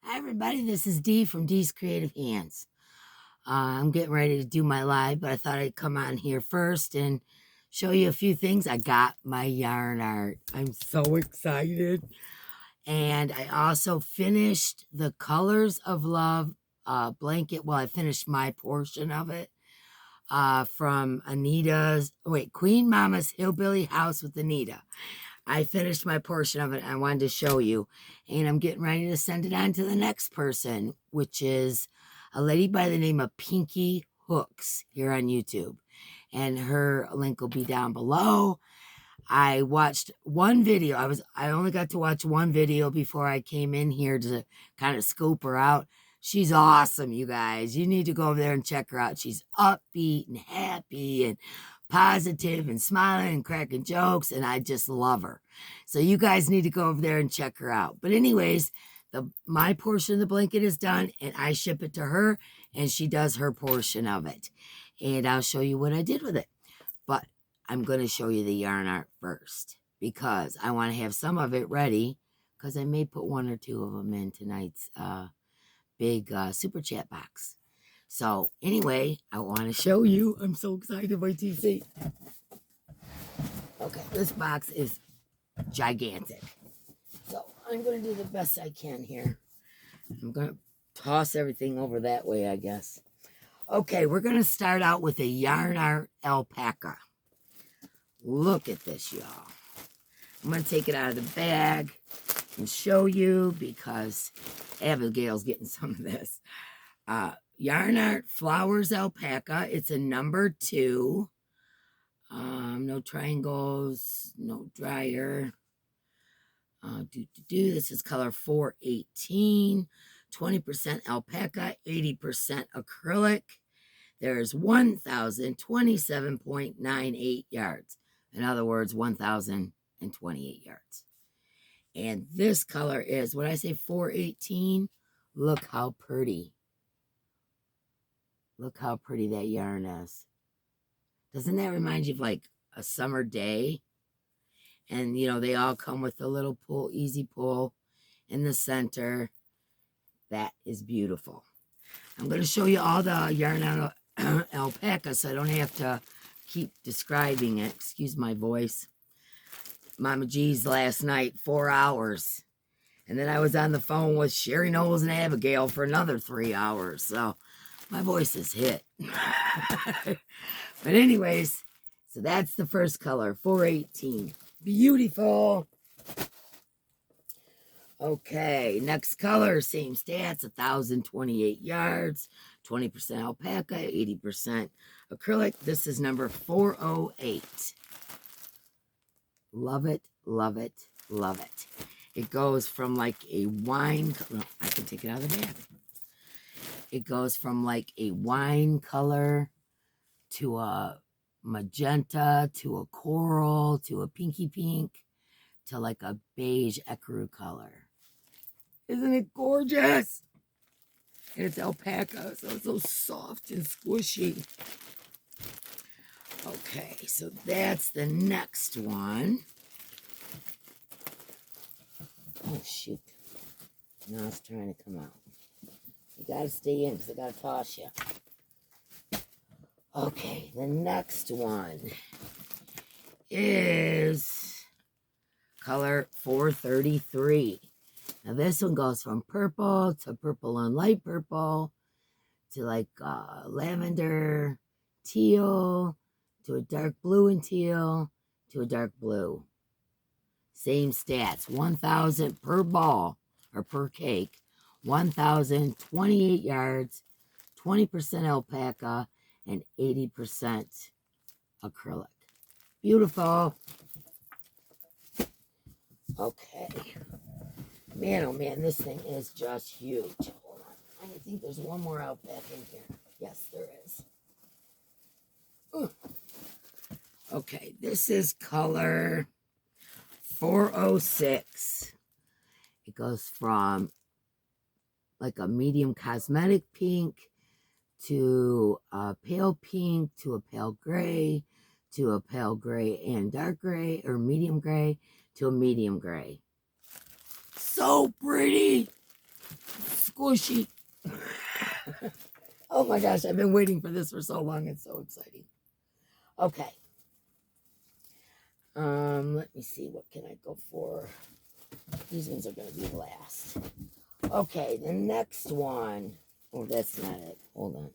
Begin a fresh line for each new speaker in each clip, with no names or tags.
Hi, everybody. This is Dee from Dee's Creative Hands. I'm getting ready to do my live, but I thought I'd come on here first and show you a few things. I got my yarn art. I'm so excited. And I also finished the Colors of Love blanket. Well, I finished my portion of it from Queen Mama's Hillbilly House with Anita. I finished my portion of it. I wanted to show you, and I'm getting ready to send it on to the next person, which is a lady by the name of Pinky Hooks here on YouTube, and her link will be down below. I watched one video. I only got to watch one video before I came in here to kind of scope her out. She's awesome, you guys. You need to go over there and check her out. She's upbeat and happy and positive and smiling and cracking jokes, and I just love her. So you guys need to go over there and check her out. But anyways, my portion of the blanket is done, and I ship it to her, and she does her portion of it. And I'll show you what I did with it. But I'm going to show you the yarn art first because I want to have some of it ready because I may put one or two of them in tonight's big super chat box. So anyway, I want to show you. I'm so excited by TC. Okay, this box is gigantic. So I'm going to do the best I can here. I'm going to toss everything over that way, I guess. Okay, we're going to start out with a yarn art alpaca. Look at this, y'all. I'm going to take it out of the bag and show you because Abigail's getting some of this. Yarn Art Flowers Alpaca. It's a number 2. No triangles, no dryer. This is color 418. 20% alpaca, 80% acrylic. There's 1,027.98 yards. In other words, 1,028 yards. And this color is, what I say, 418. Look how pretty. Look how pretty that yarn is. Doesn't that remind you of like a summer day? And, you know, they all come with a little pull, easy pull in the center. That is beautiful. I'm going to show you all the yarn out alpaca so I don't have to keep describing it. Excuse my voice. Mama G's last night, 4 hours. And then I was on the phone with Sherry Knowles and Abigail for another 3 hours. So my voice is hit. But anyways, so that's the first color, 418. Beautiful. Okay, next color, same stats, 1,028 yards, 20% alpaca, 80% acrylic. This is number 408. Love it, love it, love it. It goes from like a wine, I can take it out of the bag. It goes from like a wine color to a magenta, to a coral, to a pinky pink, to like a beige ecru color. Isn't it gorgeous? And it's alpaca, so it's so soft and squishy. Okay, so that's the next one. Oh, shoot. Now it's trying to come out. You got to stay in because I got to toss you. Okay, the next one is color 433. Now this one goes from purple to purple and light purple to like lavender, teal, to a dark blue and teal, to a dark blue. Same stats, 1,000 per ball or per cake, 1,028 yards, 20% alpaca, and 80% acrylic. Beautiful. Okay. Man, oh man, this thing is just huge. Hold on. I think there's one more alpaca in here. Yes, there is. Ooh. Okay, this is color 406. It goes from like a medium cosmetic pink to a pale pink to a pale gray to a pale gray and dark gray or medium gray to a medium gray. So pretty. squishy. Oh my gosh, I've been waiting for this for so long. It's so exciting. Okay. Let me see. What can I go for? These ones are going to be last. Okay, the next one. Oh, that's not it. Hold on.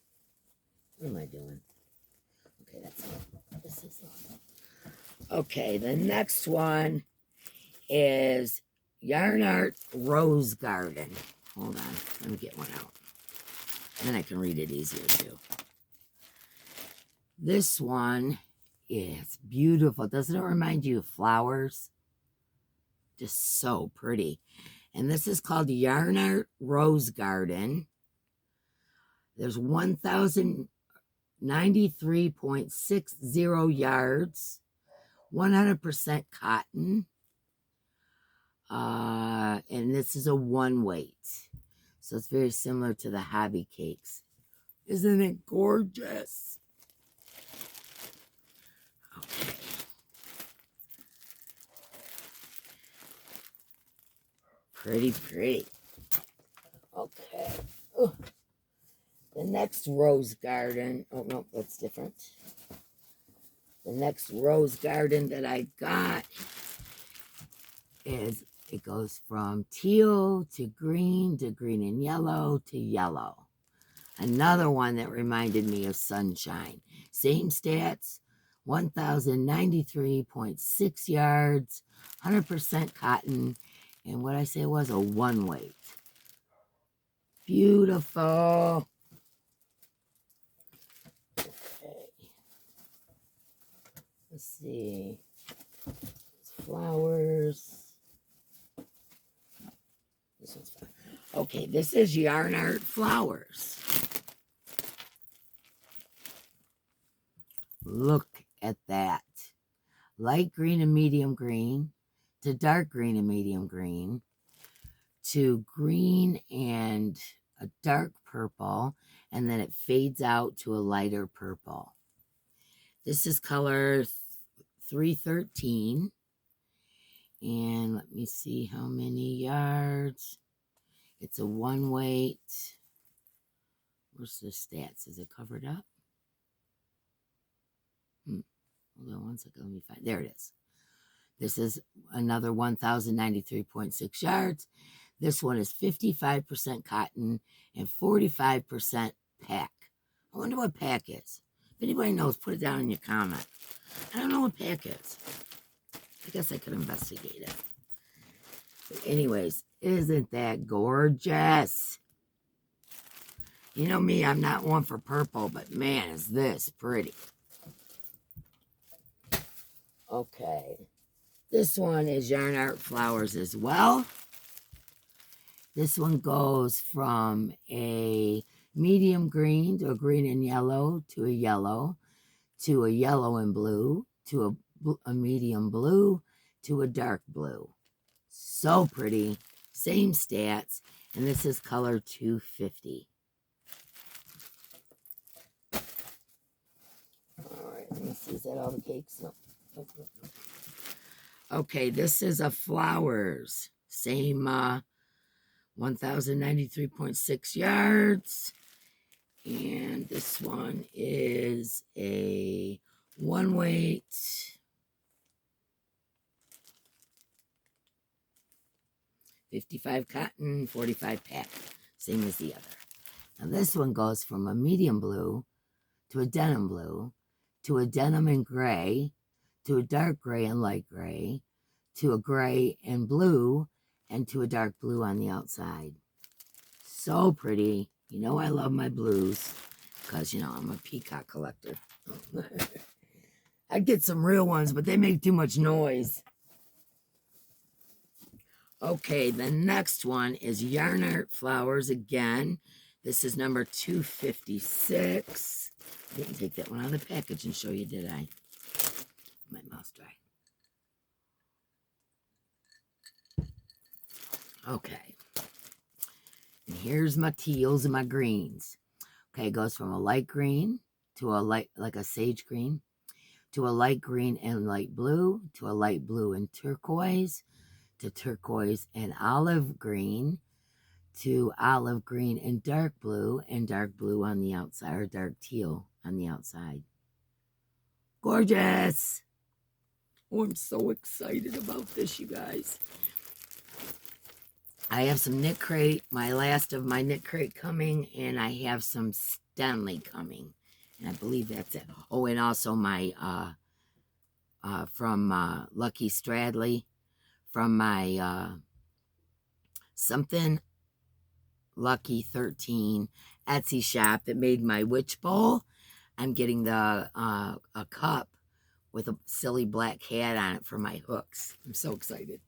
What am I doing? Okay, that's it. This is the one. Okay, the next one is Yarn Art Rose Garden. Hold on. Let me get one out. Then I can read it easier too. This one is beautiful. Doesn't it remind you of flowers? Just so pretty. And this is called Yarn Art Rose Garden. There's 1,093.60 yards, 100% cotton. And this is a one weight. So it's very similar to the hobby cakes. Isn't it gorgeous? Okay. Pretty, pretty. Okay. Ooh. The next rose garden. Oh, no, that's different. The next rose garden that I got is, it goes from teal to green and yellow to yellow. Another one that reminded me of sunshine. Same stats, 1,093.6 yards, 100% cotton, and what I say was a one weight. Beautiful. Okay. Let's see. Flowers. This one's fun. Okay, this is Yarn Art Flowers. Look at that. Light green and medium green to dark green and medium green to green and a dark purple, and then it fades out to a lighter purple. This is color 313. And let me see how many yards. It's a one weight. Where's the stats? Is it covered up? Hold on one second. Let me find. There it is. This is another 1,093.6 yards. This one is 55% cotton and 45% pack. I wonder what pack is. If anybody knows, put it down in your comment. I don't know what pack is. I guess I could investigate it. But anyways, isn't that gorgeous? You know me, I'm not one for purple, but man, is this pretty. Okay. This one is Yarn Art Flowers as well. This one goes from a medium green to a green and yellow to a yellow and blue to a medium blue to a dark blue. So pretty. Same stats. And this is color 250. All right, let me see. Is that all the cakes? No. Okay, this is a flowers. Same 1,093.6 yards. And this one is a one weight. 55 cotton, 45 pack. Same as the other. Now this one goes from a medium blue to a denim blue to a denim and gray to a dark gray and light gray to a gray and blue and to a dark blue on the outside. So pretty. You know I love my blues because, you know, I'm a peacock collector. I'd get some real ones, but they make too much noise. Okay, the next one is Yarn Art Flowers again. This is number 256. I didn't take that one out of the package and show you, did I? My mouth's dry. Okay. And here's my teals and my greens. Okay, it goes from a light green to a light, like a sage green, to a light green and light blue, to a light blue and turquoise, to turquoise and olive green, to olive green and dark blue on the outside, or dark teal on the outside. Gorgeous. Oh, I'm so excited about this, you guys. I have some knit crate, my last of my knit crate coming, and I have some Stanley coming. And I believe that's it. Oh, and also my, from Lucky Stradley, from my Something Lucky 13 Etsy shop that made my witch bowl. I'm getting the a cup with a silly black cat on it for my hooks. I'm so excited.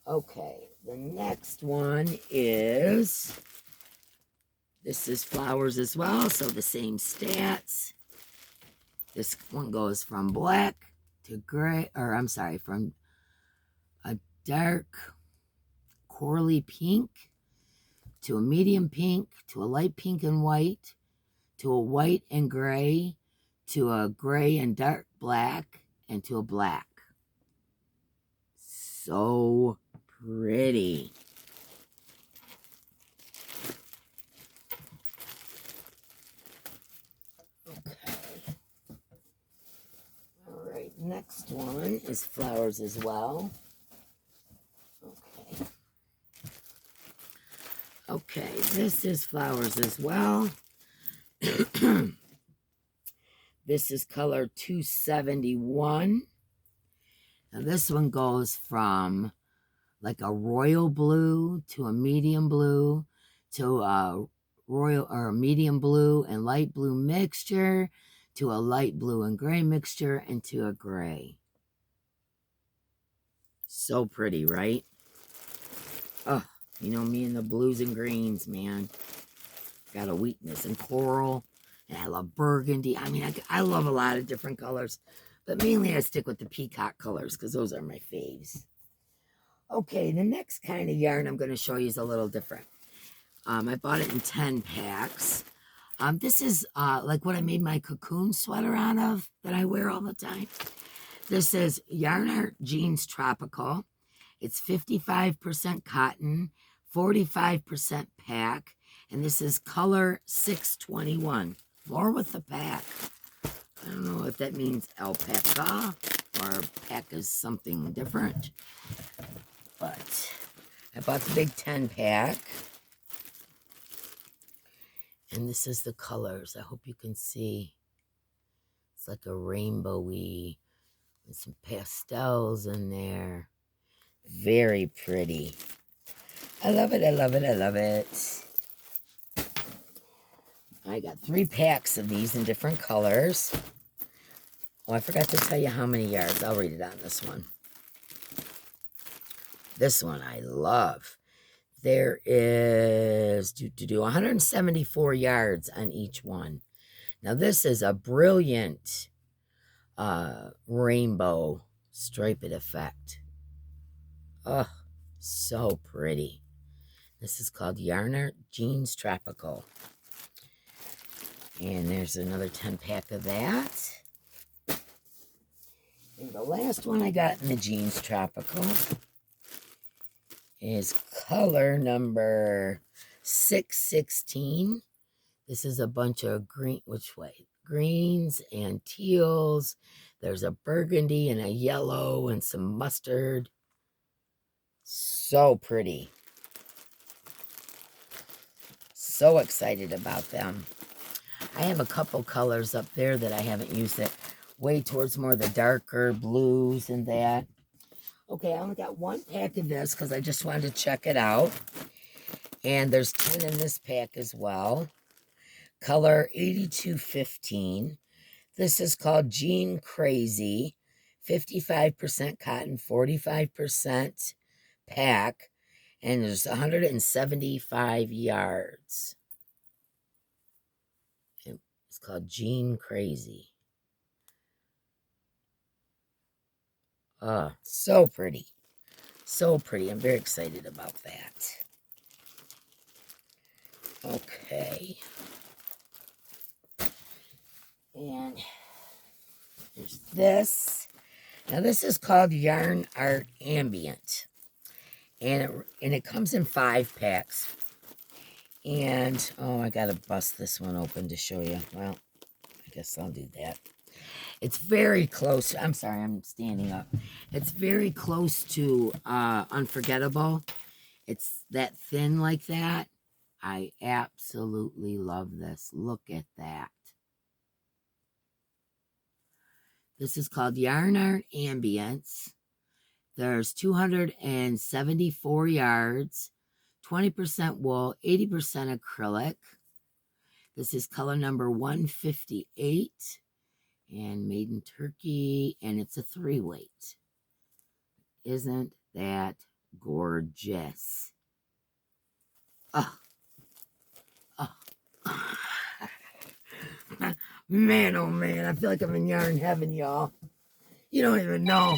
Okay, the next one is, this is flowers as well, so the same stats. This one goes from black to gray, or I'm sorry, from a dark corally pink to a medium pink to a light pink and white to a white and gray to a gray and dark black and to a black. So pretty. Okay. All right, next one is flowers as well. Okay. Okay, this is flowers as well. This is color 271. Now this one goes from like a royal blue to a medium blue to a royal or a medium blue and light blue mixture to a light blue and gray mixture and to a gray. So pretty, right? Oh, you know me and the blues and greens, man. Got a weakness in coral, and I love burgundy. I mean, I love a lot of different colors, but mainly I stick with the peacock colors because those are my faves. Okay, the next kind of yarn I'm going to show you is a little different. I bought it in 10 packs. This is like what I made my cocoon sweater out of that I wear all the time. This is Yarn Art Jeans Tropical. It's 55% cotton, 45% pack, and this is color 621. More with the pack. I don't know if that means alpaca or pack is something different. But I bought the big 10 pack. And this is the colors. I hope you can see. It's like a rainbowy with some pastels in there. Very pretty. I love it, I love it, I love it. I got 3 packs of these in different colors. Oh, I forgot to tell you how many yards. I'll read it on this one. This one I love. There is 174 yards on each one. Now this is a brilliant rainbow striped effect. Oh, so pretty. This is called Yarn Art Jeans Tropical. And there's another 10 pack of that. And the last one I got in the Jeans Tropical is color number 616. This is a bunch of green, which way? Greens and teals. There's a burgundy and a yellow and some mustard. So pretty. So excited about them. I have a couple colors up there that I haven't used that way towards more the darker blues and that. Okay, I only got 1 pack of this because I just wanted to check it out. And there's 10 in this pack as well. Color 8215. This is called Jean Crazy. 55% cotton, 45% pack. And there's 175 yards. It's called Jean Crazy. Oh, so pretty. So pretty. I'm very excited about that. Okay. And there's this. Now this is called Yarn Art Ambient. and it comes in 5 packs. And, oh, I got to bust this one open to show you. Well, I guess I'll do that. It's very close. I'm sorry, I'm standing up. It's very close to Unforgettable. It's that thin like that. I absolutely love this. Look at that. This is called Yarn Art Ambience. There's 274 yards, 20% wool, 80% acrylic. This is color number 158 and made in Turkey, and it's a 3-weight. Isn't that gorgeous? Oh, oh. Man, oh man, I feel like I'm in yarn heaven, y'all. You don't even know.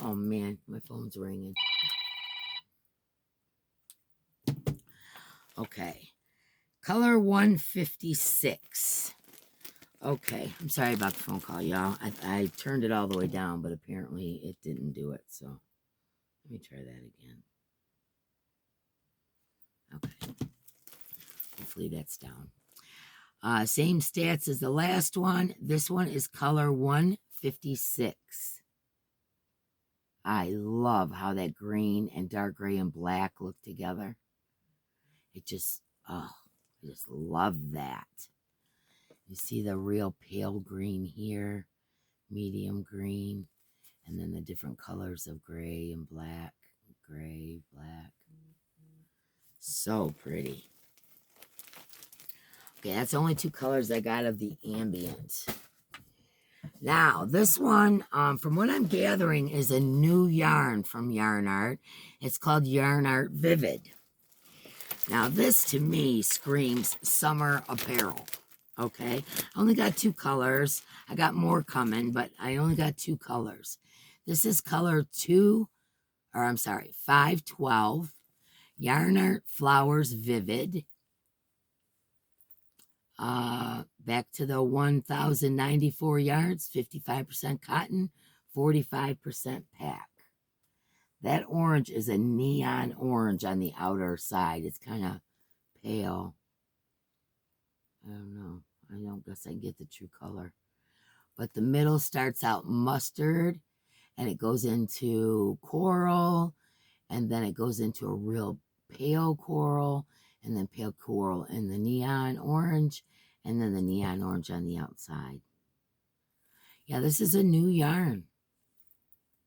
Oh man, my phone's ringing. Okay. Color 156. Okay, I'm sorry about the phone call, y'all. I turned it all the way down, but apparently it didn't do it. So let me try that again. Okay. Hopefully that's down. Same stats as the last one. This one is color 156. I love how that green and dark gray and black look together. It just, oh, I just love that. You see the real pale green here, medium green, and then the different colors of gray and black, gray, black. So pretty. Okay, that's only 2 colors I got of the ambient. Now, this one, from what I'm gathering, is a new yarn from Yarn Art. It's called Yarn Art Vivid. Now, this to me screams summer apparel. Okay, I only got 2 colors. I got more coming, but I only got 2 colors. This is color 512. Yarn Art Flowers Vivid. Back to the 1,094 yards, 55% cotton, 45% pack. That orange is a neon orange on the outer side. It's kind of pale. I don't know. I don't guess I get the true color. But the middle starts out mustard, and it goes into coral, and then it goes into a real pale coral, and then pale coral, and the neon orange, and then the neon orange on the outside. Yeah, this is a new yarn.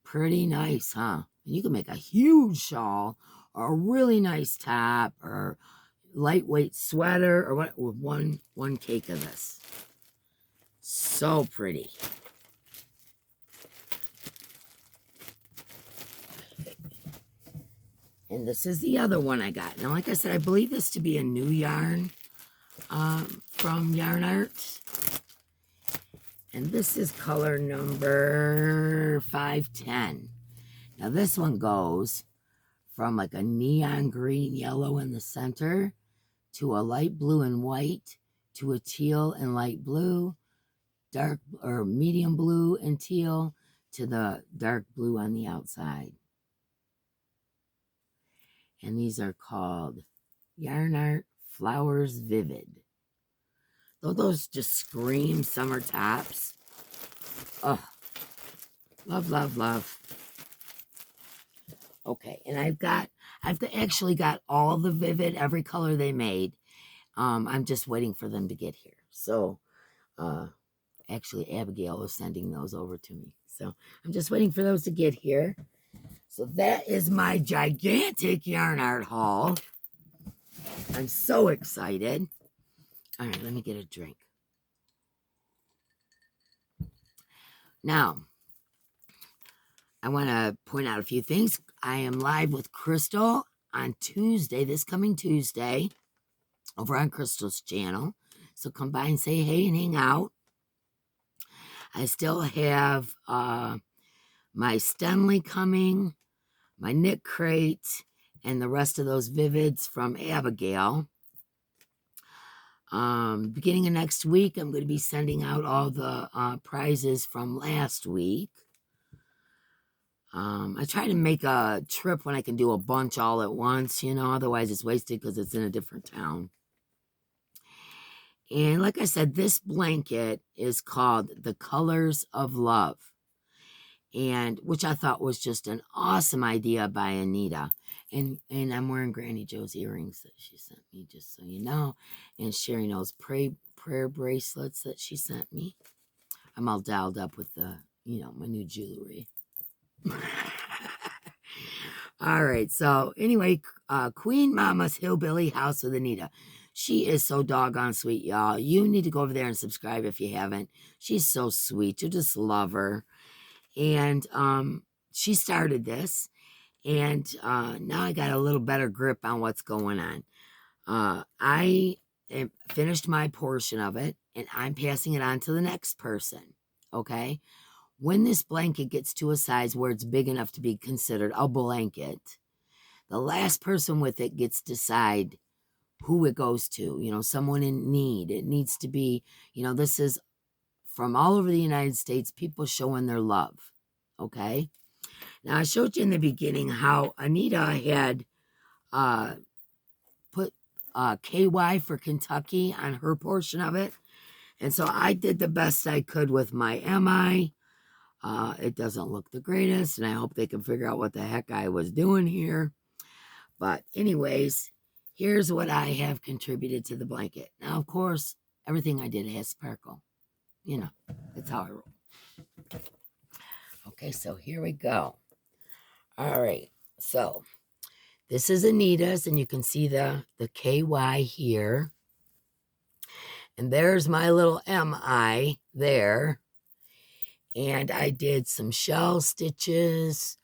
Pretty nice, huh? And you can make a huge shawl, or a really nice top, or lightweight sweater, or what, with one cake of this. So pretty. And this is the other one I got. Now, like I said, I believe this to be a new yarn from Yarn Art. And this is color number 510. Now, this one goes from like a neon green yellow in the center to a light blue and white to a teal and light blue, dark or medium blue and teal to the dark blue on the outside. And these are called Yarn Art Flowers Vivid. Those just scream summer tops. Oh, love, love, love. Okay, and I've actually got all the Vivid, every color they made. I'm just waiting for them to get here. So, actually, Abigail is sending those over to me. So, I'm just waiting for those to get here. So, that is my gigantic Yarn Art haul. I'm so excited. All right, let me get a drink. Now, I want to point out a few things. I am live with Crystal on Tuesday, this coming Tuesday, over on Crystal's channel. So come by and say hey and hang out. I still have my Stenley coming, my knit crate, and the rest of those Vivids from Abigail. Beginning of next week, I'm going to be sending out all the prizes from last week. I try to make a trip when I can do a bunch all at once, you know, otherwise it's wasted because it's in a different town. And like I said, this blanket is called The Colors of Love, and which I thought was just an awesome idea by Anita. And I'm wearing Granny Joe's earrings that she sent me, just so you know. And Sherry knows prayer bracelets that she sent me. I'm all dialed up with the, you know, my new jewelry. All right, so anyway, Queen Mama's Hillbilly House with Anita. She is so doggone sweet, y'all. You need to go over there and subscribe if you haven't. She's so sweet. You just love her. And she started this, and now I got a little better grip on what's going on. I finished my portion of it, and I'm passing it on to the next person, okay? When this blanket gets to a size where it's big enough to be considered a blanket, the last person with it gets to decide who it goes to, you know, someone in need. It needs to be, you know, this is from all over the United States, people showing their love, okay? Now, I showed you in the beginning how Anita had put KY for Kentucky on her portion of it. And so I did the best I could with my MI. It doesn't look the greatest, and I hope they can figure out what the heck I was doing here. But anyways, here's what I have contributed to the blanket. Now, of course, everything I did has sparkle. You know, that's how I roll. Okay, so here we go. All right, so this is Anita's, and you can see the KY here. And there's my little MI there. And I did some shell stitches.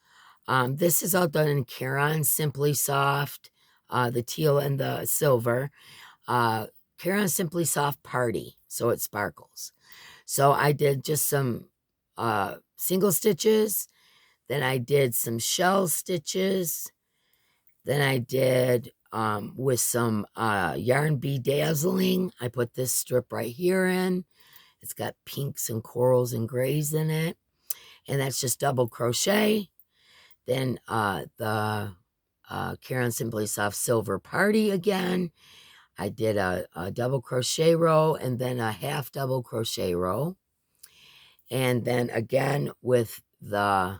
This is all done in Caron Simply Soft, the teal and the silver. Caron Simply Soft Party, so it sparkles. So I did just some single stitches. Then I did some shell stitches. Then I did with some yarn bedazzling. I put this strip right here in. It's got pinks and corals and grays in it. And that's just double crochet. Then the Caron Simply Soft Silver Party again. I did a double crochet row and then a half double crochet row. And then again with the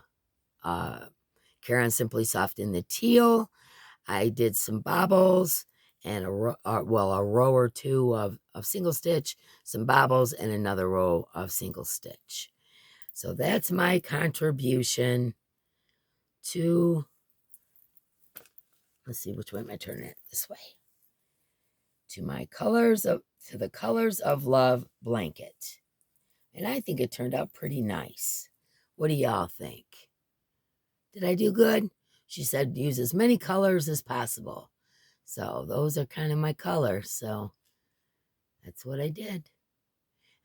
Caron Simply Soft in the teal, I did some bobbles and a row or two of single stitch, some bobbles, and another row of single stitch. So that's my contribution to, let's see, which way am I turning it? This way. To the Colors of Love blanket. And I think it turned out pretty nice. What do y'all think? Did I do good? She said use as many colors as possible. So those are kind of my colors. So that's what I did.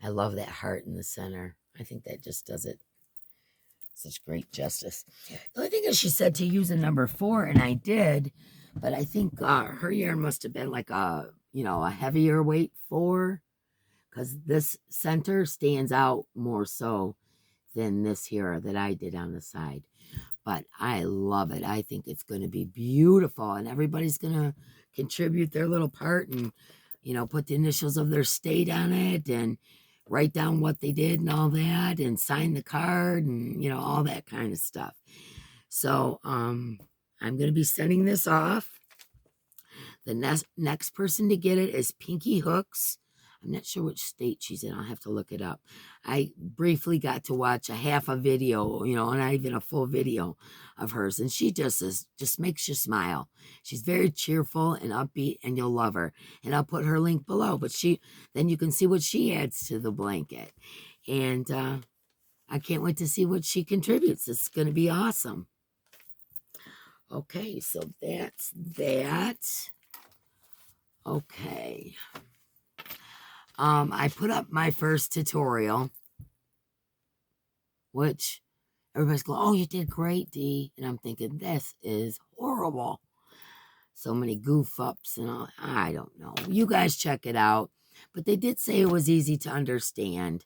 I love that heart in the center. I think that just does it such great justice. The only thing is she said to use a number 4, and I did, but I think her yarn must have been like a heavier weight 4, because this center stands out more so than this here that I did on the side. But I love it. I think it's going to be beautiful, and everybody's going to contribute their little part and, put the initials of their state on it and write down what they did and all that and sign the card and, all that kind of stuff. So I'm going to be sending this off. The next person to get it is Pinky Hooks. I'm not sure which state she's in. I'll have to look it up. I briefly got to watch a half a video, not even a full video of hers. And she just makes you smile. She's very cheerful and upbeat, and you'll love her. And I'll put her link below. But then you can see what she adds to the blanket. And I can't wait to see what she contributes. It's going to be awesome. Okay, so that's that. Okay. I put up my first tutorial, which everybody's going, oh, you did great, Dee. And I'm thinking, this is horrible. So many goof ups and all. I don't know. You guys check it out. But they did say it was easy to understand,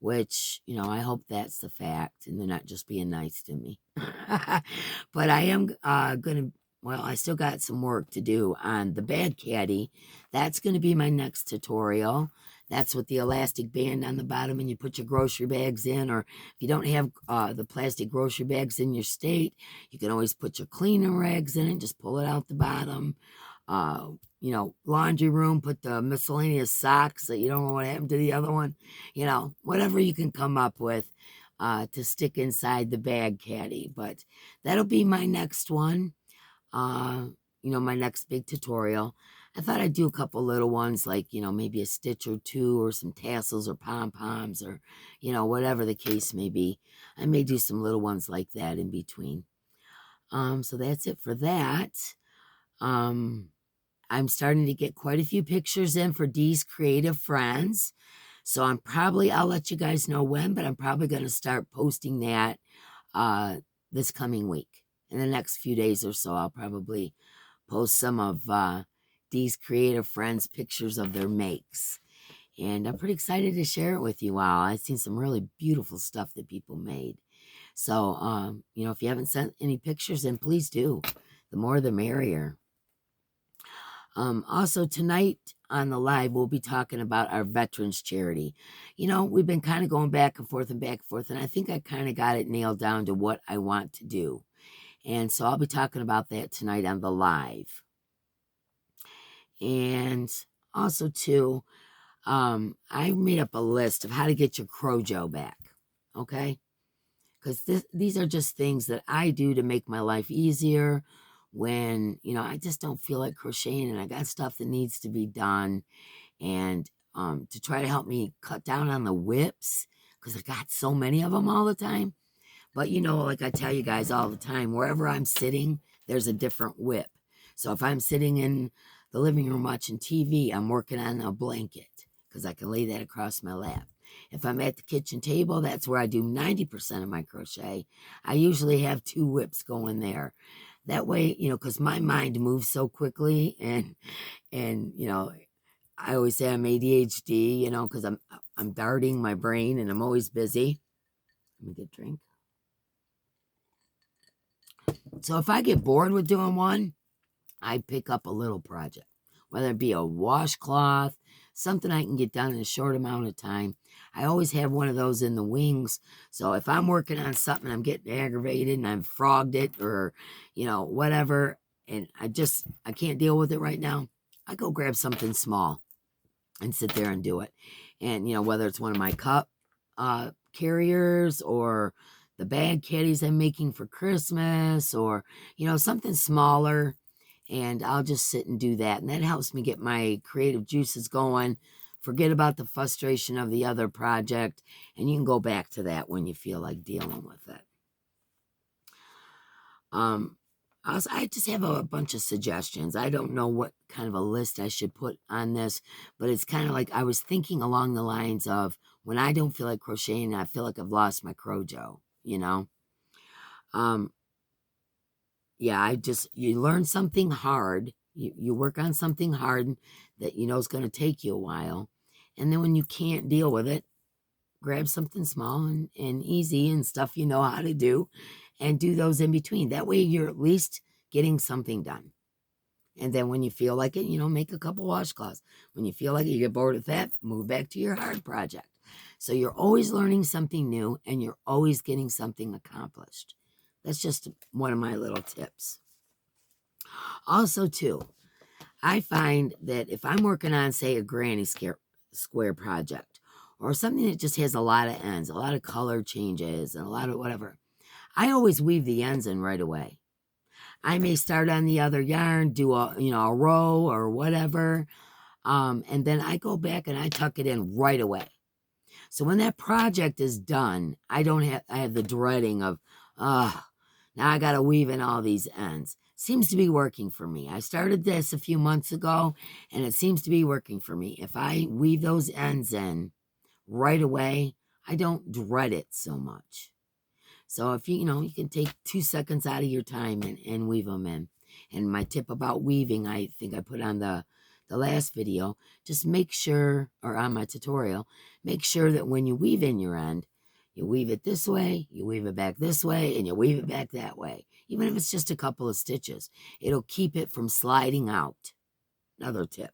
which, you know, I hope that's the fact and they're not just being nice to me. But I am going to, well, I still got some work to do on the bag caddy. That's going to be my next tutorial. That's with the elastic band on the bottom, and you put your grocery bags in, or if you don't have the plastic grocery bags in your state, you can always put your cleaning rags in it, just pull it out the bottom. You know, laundry room, put the miscellaneous socks that you don't know what happened to the other one, you know, whatever you can come up with to stick inside the bag caddy. But that'll be my next one. You know, my next big tutorial. I thought I'd do a couple little ones, like, you know, maybe a stitch or two, or some tassels or pom-poms, or, you know, whatever the case may be. I may do some little ones like that in between. So that's it for that. I'm starting to get quite a few pictures in for Dee's Creative Friends. So I'll let you guys know when, but I'm probably going to start posting that this coming week. In the next few days or so, I'll probably post some of Dee's Creative Friends pictures of their makes. And I'm pretty excited to share it with you all. I've seen some really beautiful stuff that people made. So, you know, if you haven't sent any pictures in, please do. The more the merrier. Also tonight on the live, we'll be talking about our veterans charity. You know, we've been kind of going back and forth, and I think I kind of got it nailed down to what I want to do. And so I'll be talking about that tonight on the live. And also too, I made up a list of how to get your Crojo back. Okay? Because these are just things that I do to make my life easier when, you know, I just don't feel like crocheting and I got stuff that needs to be done, and to try to help me cut down on the whips, because I got so many of them all the time. But, you know, like I tell you guys all the time, wherever I'm sitting, there's a different whip. So if I'm sitting in the living room watching TV, I'm working on a blanket because I can lay that across my lap. If I'm at the kitchen table, that's where I do 90% of my crochet. I usually have 2 whips going there. That way, you know, because my mind moves so quickly, and you know, I always say I'm ADHD, you know, because I'm darting my brain and I'm always busy. Let me get a drink. So if I get bored with doing one, I pick up a little project, whether it be a washcloth, something I can get done in a short amount of time. I always have one of those in the wings. So if I'm working on something, I'm getting aggravated and I've frogged it, or, you know, whatever, and I can't deal with it right now, I go grab something small and sit there and do it. And, you know, whether it's one of my cup carriers, or the bag caddies I'm making for Christmas, or, you know, something smaller, and I'll just sit and do that. And that helps me get my creative juices going, forget about the frustration of the other project, and you can go back to that when you feel like dealing with it. I just have a bunch of suggestions. I don't know what kind of a list I should put on this, but it's kind of like I was thinking along the lines of when I don't feel like crocheting, I feel like I've lost my Crojo, you know? Yeah, you learn something hard. You work on something hard that you know is going to take you a while. And then when you can't deal with it, grab something small and easy and stuff you know how to do, and do those in between. That way you're at least getting something done. And then when you feel like it, you know, make a couple washcloths. When you feel like it, you get bored with that, move back to your hard project. So you're always learning something new, and you're always getting something accomplished. That's just one of my little tips. Also, too, I find that if I'm working on, say, a granny square project, or something that just has a lot of ends, a lot of color changes, and a lot of whatever, I always weave the ends in right away. I may start on the other yarn, do a row or whatever, and then I go back and I tuck it in right away. So when that project is done, I have the dreading of, now I got to weave in all these ends. Seems to be working for me. I started this a few months ago, and it seems to be working for me. If I weave those ends in right away, I don't dread it so much. So if you can take 2 seconds out of your time and weave them in. And my tip about weaving, I think I put on the the last video, just make sure, or on my tutorial, make sure that when you weave in your end, you weave it this way, you weave it back this way, and you weave it back that way. Even if it's just a couple of stitches, it'll keep it from sliding out. Another tip.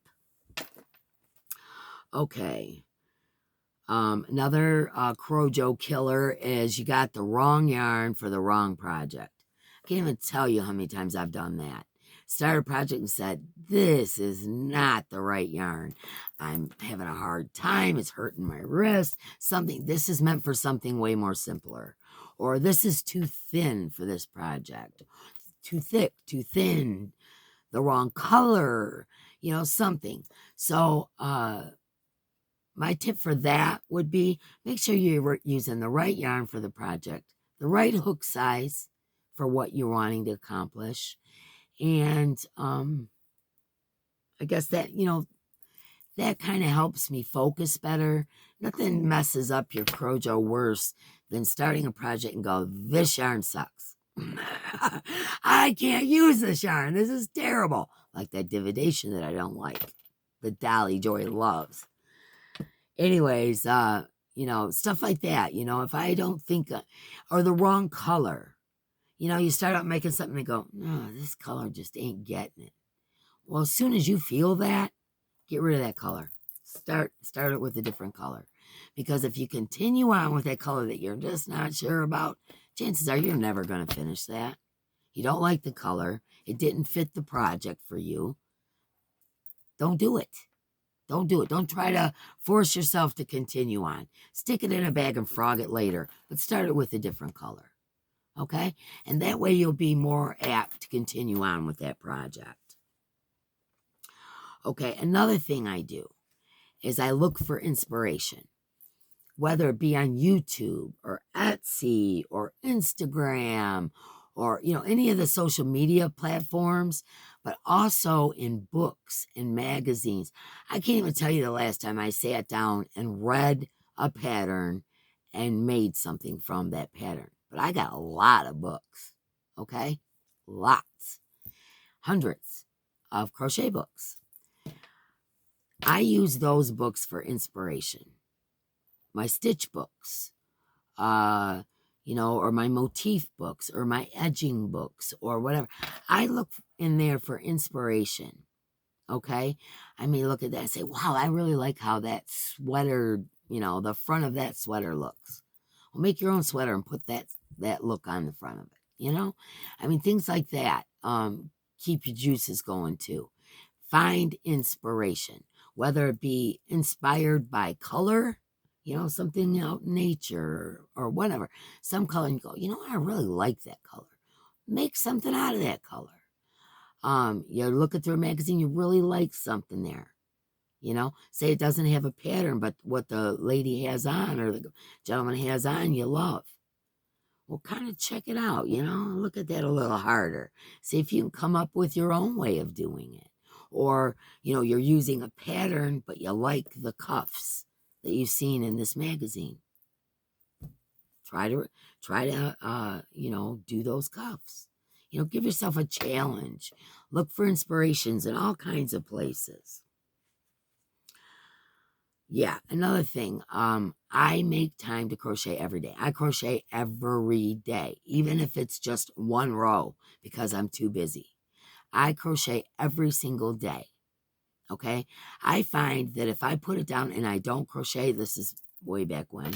Okay. Another Crojo killer is you got the wrong yarn for the wrong project. I can't even tell you how many times I've done that. Started a project and said, this is not the right yarn. I'm having a hard time. It's hurting my wrist. This is meant for something way more simpler. Or this is too thin for this project. Too thick, too thin, the wrong color, something. So, my tip for that would be make sure you're using the right yarn for the project, the right hook size for what you're wanting to accomplish. And I guess that, that kind of helps me focus better. Nothing messes up your Crojo worse than starting a project and go, this yarn sucks. I can't use this yarn. This is terrible. Like that dividation that I don't like, that Dolly Joy loves. Anyways, stuff like that, if I don't think, or the wrong color, you start out making something and go, no, this color just ain't getting it. Well, as soon as you feel that, get rid of that color. Start it with a different color. Because if you continue on with that color that you're just not sure about, chances are you're never going to finish that. You don't like the color. It didn't fit the project for you. Don't do it. Don't do it. Don't try to force yourself to continue on. Stick it in a bag and frog it later, but start it with a different color. Okay? And that way you'll be more apt to continue on with that project. Okay, another thing I do is I look for inspiration, whether it be on YouTube or Etsy or Instagram or, any of the social media platforms, but also in books and magazines. I can't even tell you the last time I sat down and read a pattern and made something from that pattern. But I got a lot of books, okay? Lots. Hundreds of crochet books. I use those books for inspiration. My stitch books, or my motif books or my edging books or whatever. I look in there for inspiration. Okay. I may look at that and say, wow, I really like how that sweater, the front of that sweater looks. Well, make your own sweater and put that look on the front of it. Things like that. Keep your juices going too. Find inspiration, whether it be inspired by color, something out in nature or whatever. Some color and you go, I really like that color. Make something out of that color. You look at their magazine, you really like something there. Say it doesn't have a pattern, but what the lady has on or the gentleman has on, you love. Well, kind of check it out, look at that a little harder. See if you can come up with your own way of doing it. Or, you're using a pattern, but you like the cuffs that you've seen in this magazine. Try to do those cuffs. Give yourself a challenge. Look for inspirations in all kinds of places. Yeah, another thing, I make time to crochet every day. I crochet every day, even if it's just one row because I'm too busy. I crochet every single day. Okay? I find that if I put it down and I don't crochet, this is way back when,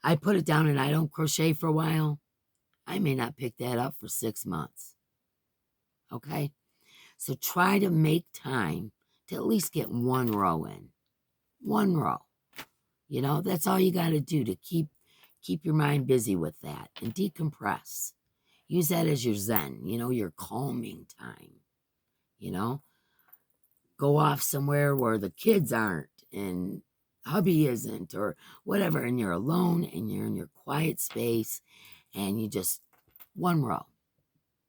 I put it down and I don't crochet for a while, I may not pick that up for 6 months. Okay? So try to make time to at least get one row in. One row. That's all you got to do to keep your mind busy with that and decompress. Use that as your zen, your calming time. Go off somewhere where the kids aren't and hubby isn't or whatever, and you're alone and you're in your quiet space and you just one row.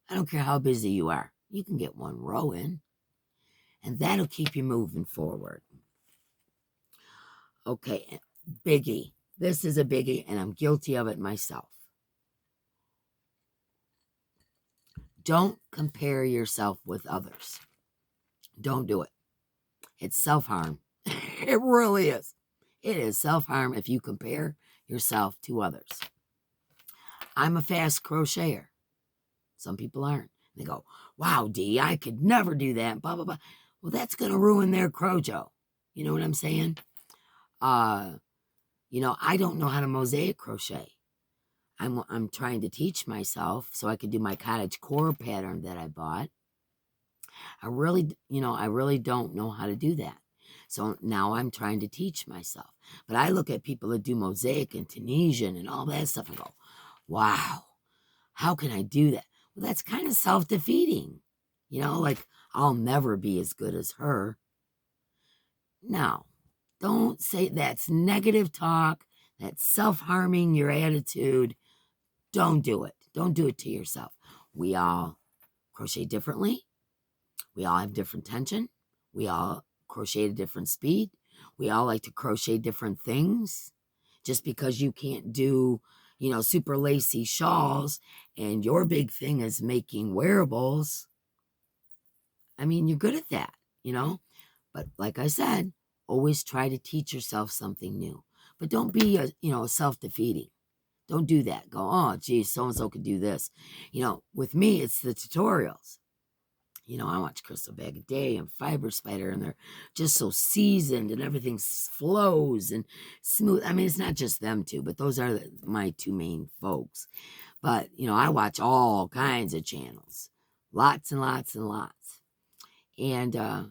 I don't care how busy you are. You can get one row in and that'll keep you moving forward. Okay, biggie. This is a biggie and I'm guilty of it myself. Don't compare yourself with others. Don't do it. It's self-harm. It really is. It is self-harm if you compare yourself to others. I'm a fast crocheter. Some people aren't. They go, wow, Dee, I could never do that, blah, blah, blah. Well, that's going to ruin their Crojo. You know what I'm saying? I don't know how to mosaic crochet. I'm trying to teach myself so I could do my cottage core pattern that I bought. I really don't know how to do that. So now I'm trying to teach myself. But I look at people that do mosaic and Tunisian and all that stuff and go, wow, how can I do that? Well, that's kind of self-defeating. Like I'll never be as good as her. No, don't say that's negative talk. That's self-harming your attitude. Don't do it. Don't do it to yourself. We all crochet differently. We all have different tension. We all crochet at a different speed. We all like to crochet different things. Just because you can't do, super lacy shawls and your big thing is making wearables, I mean, you're good at that, But like I said, always try to teach yourself something new. But don't be, self-defeating. Don't do that. Go, oh, geez, so-and-so could do this. With me, it's the tutorials. I watch Crystal Bag a Day and Fiber Spider, and they're just so seasoned and everything flows and smooth. I mean, it's not just them two, but those are my two main folks. But, I watch all kinds of channels, lots and lots and lots. And, I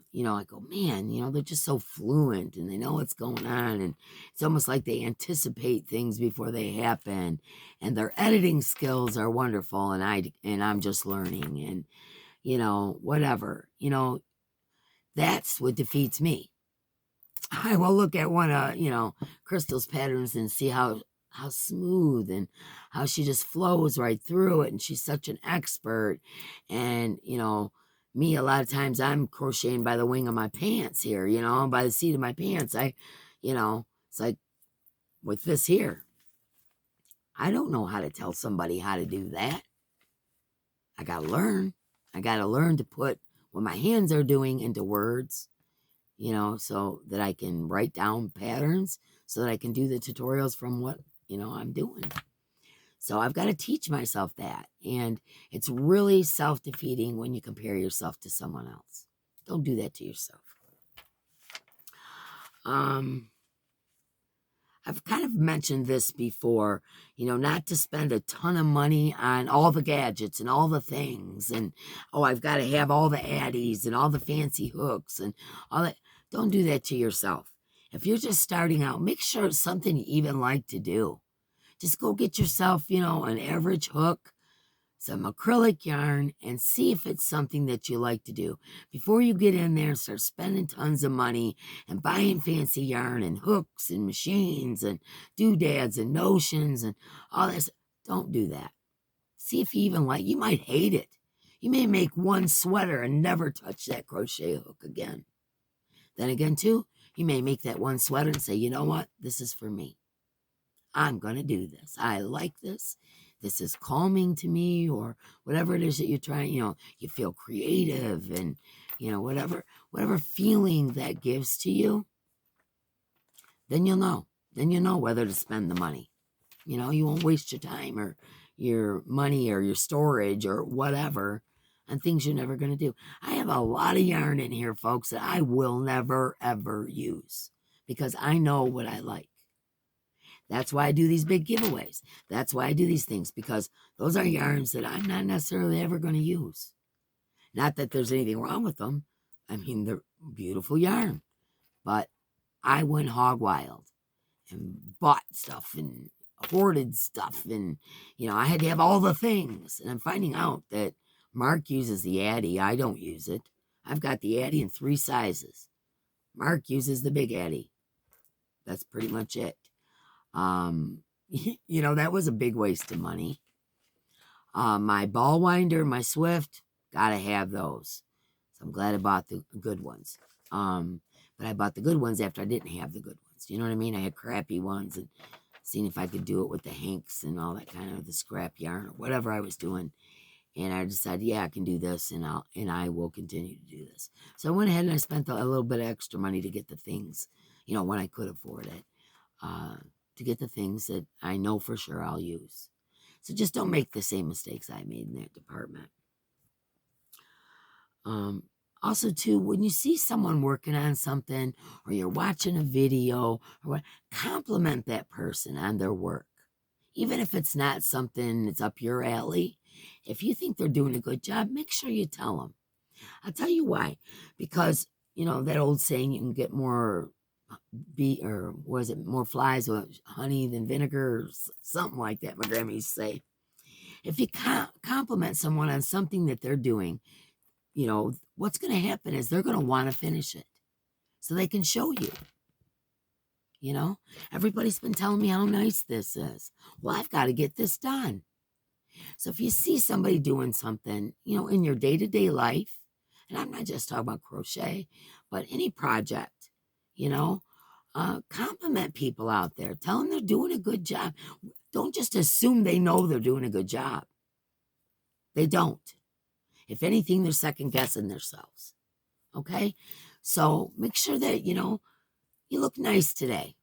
go, man, they're just so fluent and they know what's going on. And it's almost like they anticipate things before they happen. And their editing skills are wonderful. And I'm just learning and, whatever, that's what defeats me. I will look at one of, Crystal's patterns and see how smooth and how she just flows right through it. And she's such an expert. And, me, a lot of times I'm crocheting by the wing of my pants here, by the seat of my pants. It's like with this here, I don't know how to tell somebody how to do that. I got to learn. I got to learn to put what my hands are doing into words, so that I can write down patterns so that I can do the tutorials from what, I'm doing. So I've got to teach myself that. And it's really self-defeating when you compare yourself to someone else. Don't do that to yourself. I've kind of mentioned this before, not to spend a ton of money on all the gadgets and all the things. And, I've got to have all the addies and all the fancy hooks and all that. Don't do that to yourself. If you're just starting out, make sure it's something you even like to do. Just go get yourself, an average hook, some acrylic yarn, and see if it's something that you like to do. Before you get in there and start spending tons of money and buying fancy yarn and hooks and machines and doodads and notions and all this, don't do that. See if you even like, you might hate it. You may make one sweater and never touch that crochet hook again. Then again, too, you may make that one sweater and say, you know what, this is for me. I'm going to do this. I like this. This is calming to me, or whatever it is that you're trying, you feel creative and, whatever feeling that gives to you, then you'll know. Then you'll know whether to spend the money. You won't waste your time or your money or your storage or whatever on things you're never going to do. I have a lot of yarn in here, folks, that I will never, ever use because I know what I like. That's why I do these big giveaways. That's why I do these things, because those are yarns that I'm not necessarily ever going to use. Not that there's anything wrong with them. I mean, they're beautiful yarn. But I went hog wild and bought stuff and hoarded stuff. And, I had to have all the things. And I'm finding out that Mark uses the Addy. I don't use it. I've got the Addy in 3 sizes. Mark uses the big Addy. That's pretty much it. That was a big waste of money. My ball winder, my Swift, gotta have those. So I'm glad I bought the good ones. But I bought the good ones after I didn't have the good ones. You know what I mean? I had crappy ones and seeing if I could do it with the Hanks and all that kind of the scrap yarn or whatever I was doing. And I decided, yeah, I can do this, and I will continue to do this. So I went ahead and I spent a little bit of extra money to get the things, when I could afford it, uh, to get the things that I know for sure I'll use. So just don't make the same mistakes I made in that department. Also, too, when you see someone working on something, or you're watching a video, or what, compliment that person on their work. Even if it's not something that's up your alley, if you think they're doing a good job, make sure you tell them. I'll tell you why. Because, that old saying, you can get more or was it more flies with honey than vinegar, or something like that, my grandma used to say. If you compliment someone on something that they're doing, what's going to happen is they're going to want to finish it so they can show you. Everybody's been telling me how nice this is. Well, I've got to get this done. So if you see somebody doing something, in your day-to-day life, and I'm not just talking about crochet, but any project, compliment people out there. Tell them they're doing a good job. Don't just assume they know they're doing a good job. They don't. If anything, they're second guessing themselves. Okay? So make sure that, you look nice today.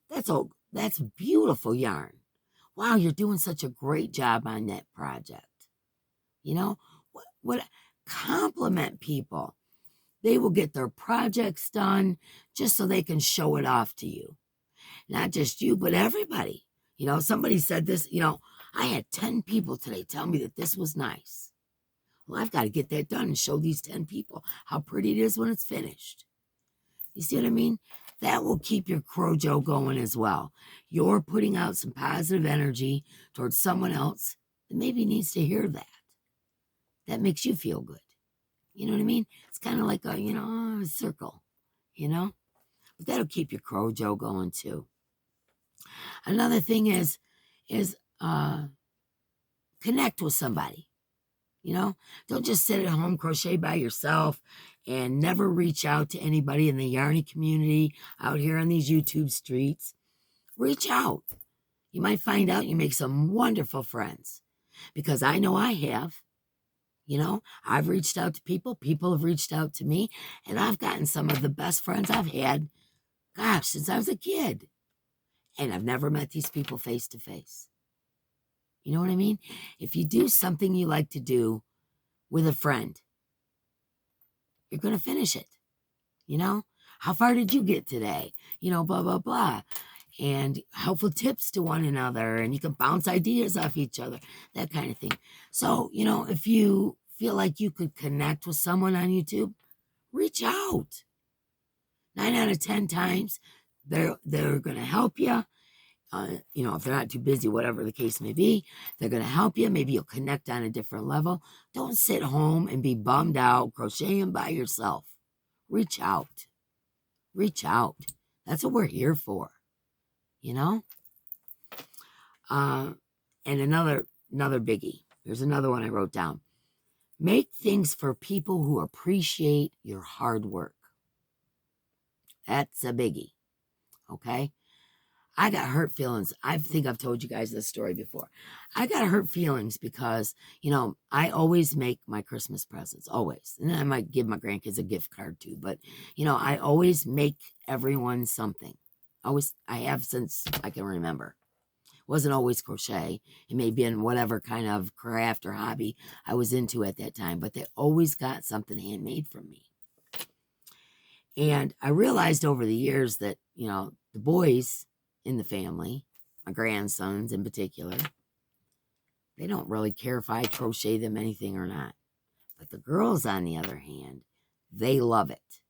That's beautiful yarn. Wow, you're doing such a great job on that project. What compliment people. They will get their projects done just so they can show it off to you. Not just you, but everybody. Somebody said this, I had 10 people today tell me that this was nice. Well, I've got to get that done and show these 10 people how pretty it is when it's finished. You see what I mean? That will keep your Crojo going as well. You're putting out some positive energy towards someone else that maybe needs to hear that. That makes you feel good. You know what I mean? It's kind of like a circle, But that'll keep your Crojo going too. Another thing is connect with somebody. Don't just sit at home, crochet by yourself, and never reach out to anybody in the yarny community out here on these YouTube streets. Reach out. You might find out you make some wonderful friends, because I know I have. I've reached out to people have reached out to me, and I've gotten some of the best friends I've had, since I was a kid. And I've never met these people face to face. You know what I mean? If you do something you like to do with a friend, you're going to finish it. How far did you get today? Blah, blah, blah. And helpful tips to one another, and you can bounce ideas off each other, that kind of thing. So, if you feel like you could connect with someone on YouTube, reach out. 9 out of 10 times, they're going to help you. If they're not too busy, whatever the case may be, they're going to help you. Maybe you'll connect on a different level. Don't sit home and be bummed out, crocheting by yourself. Reach out. Reach out. That's what we're here for. And another biggie. Here's another one I wrote down. Make things for people who appreciate your hard work. That's a biggie. Okay? I got hurt feelings. I think I've told you guys this story before. I got hurt feelings because, I always make my Christmas presents, always. And I might give my grandkids a gift card too. But, I always make everyone something. I have since I can remember. It wasn't always crochet. It may be in whatever kind of craft or hobby I was into at that time. But they always got something handmade from me. And I realized over the years that, the boys in the family, my grandsons in particular, they don't really care if I crochet them anything or not. But the girls, on the other hand, they love it.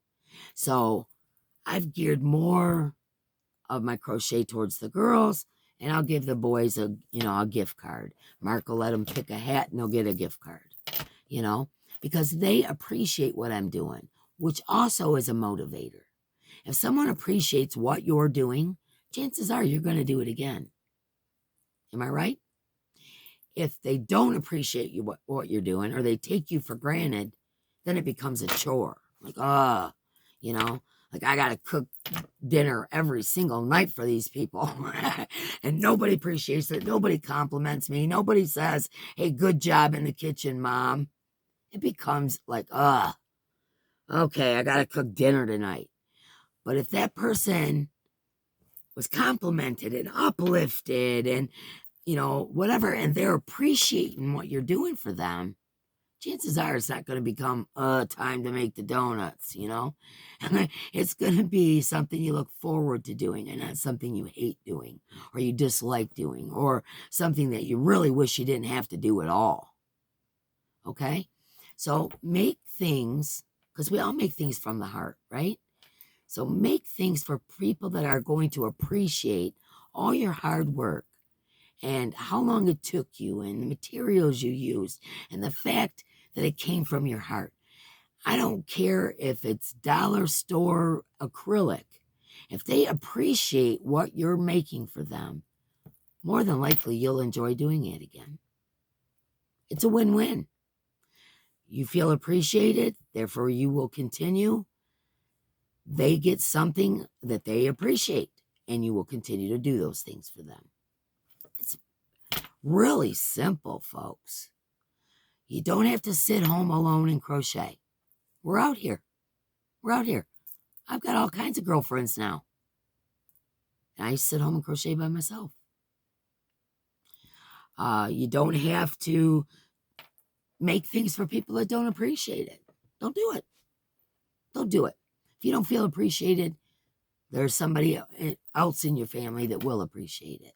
So I've geared more of my crochet towards the girls, and I'll give the boys a gift card. Mark will let them pick a hat and they'll get a gift card, because they appreciate what I'm doing, which also is a motivator. If someone appreciates what you're doing, chances are you're going to do it again. Am I right? If they don't appreciate you what you're doing, or they take you for granted, then it becomes a chore. Like, Like I got to cook dinner every single night for these people. And nobody appreciates it. Nobody compliments me. Nobody says, hey, good job in the kitchen, Mom. It becomes like, okay, I got to cook dinner tonight. But if that person was complimented and uplifted and, whatever, and they're appreciating what you're doing for them, chances are it's not going to become time to make the donuts, It's going to be something you look forward to doing and not something you hate doing or you dislike doing or something that you really wish you didn't have to do at all. Okay? So make things, because we all make things from the heart, right? So make things for people that are going to appreciate all your hard work and how long it took you and the materials you used and the fact that it came from your heart. I don't care if it's dollar store acrylic. If they appreciate what you're making for them, more than likely you'll enjoy doing it again. It's a win-win. You feel appreciated, therefore you will continue. They get something that they appreciate, and you will continue to do those things for them. It's really simple, folks. You don't have to sit home alone and crochet. We're out here. We're out here. I've got all kinds of girlfriends now. And I sit home and crochet by myself. You don't have to make things for people that don't appreciate it. Don't do it. Don't do it. If you don't feel appreciated, there's somebody else in your family that will appreciate it.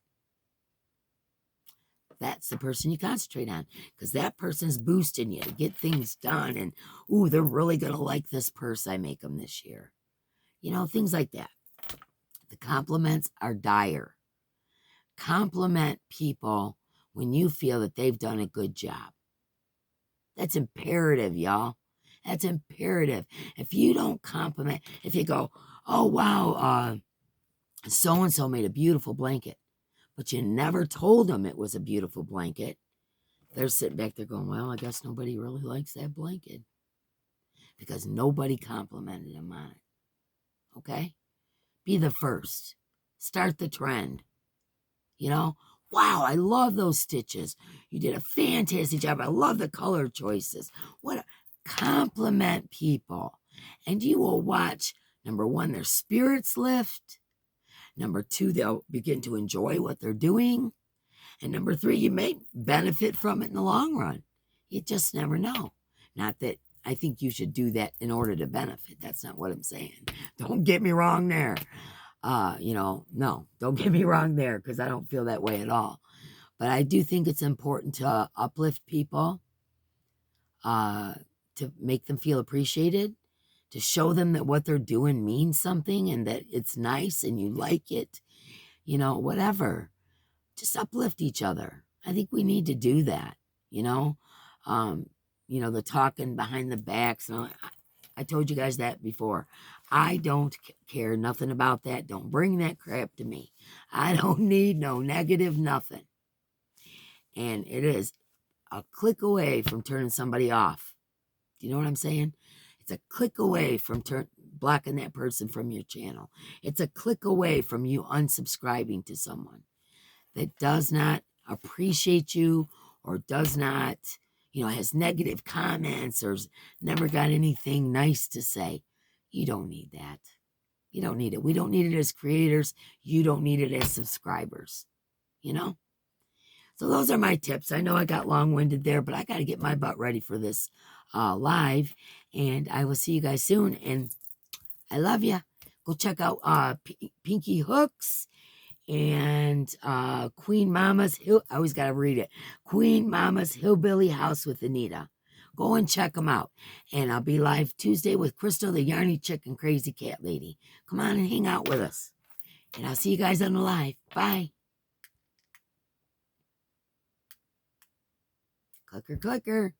That's the person you concentrate on, because that person's boosting you to get things done. And, ooh, they're really going to like this purse I make them this year. Things like that. The compliments are dire. Compliment people when you feel that they've done a good job. That's imperative, y'all. That's imperative. If you don't compliment, if you go, oh, wow, so-and-so made a beautiful blanket, but you never told them it was a beautiful blanket, they're sitting back there going, well, I guess nobody really likes that blanket because nobody complimented them on it. Okay? Be the first. Start the trend. Wow, I love those stitches. You did a fantastic job. I love the color choices. Compliment people. And you will watch, number one, their spirits lift. Number two, they'll begin to enjoy what they're doing. And number three, you may benefit from it in the long run. You just never know. Not that I think you should do that in order to benefit. That's not what I'm saying. Don't get me wrong there. No, don't get me wrong there, because I don't feel that way at all. But I do think it's important to uplift people, to make them feel appreciated, to show them that what they're doing means something and that it's nice and you like it, whatever. Just uplift each other. I think we need to do that, the talking behind the backs. And I told you guys that before. I don't care nothing about that. Don't bring that crap to me. I don't need no negative nothing. And it is a click away from turning somebody off. Do you know what I'm saying? It's a click away from blocking that person from your channel. It's a click away from you unsubscribing to someone that does not appreciate you or does not, has negative comments or never got anything nice to say. You don't need that. You don't need it. We don't need it as creators. You don't need it as subscribers, So those are my tips. I know I got long-winded there, but I got to get my butt ready for this live. And I will see you guys soon. And I love you. Go check out Pinky Hooks and Queen Mama's I always got to read it. Queen Mama's Hillbilly House with Anita. Go and check them out. And I'll be live Tuesday with Crystal, the Yarny Chick and Crazy Cat Lady. Come on and hang out with us. And I'll see you guys on the live. Bye. Clicker, clicker.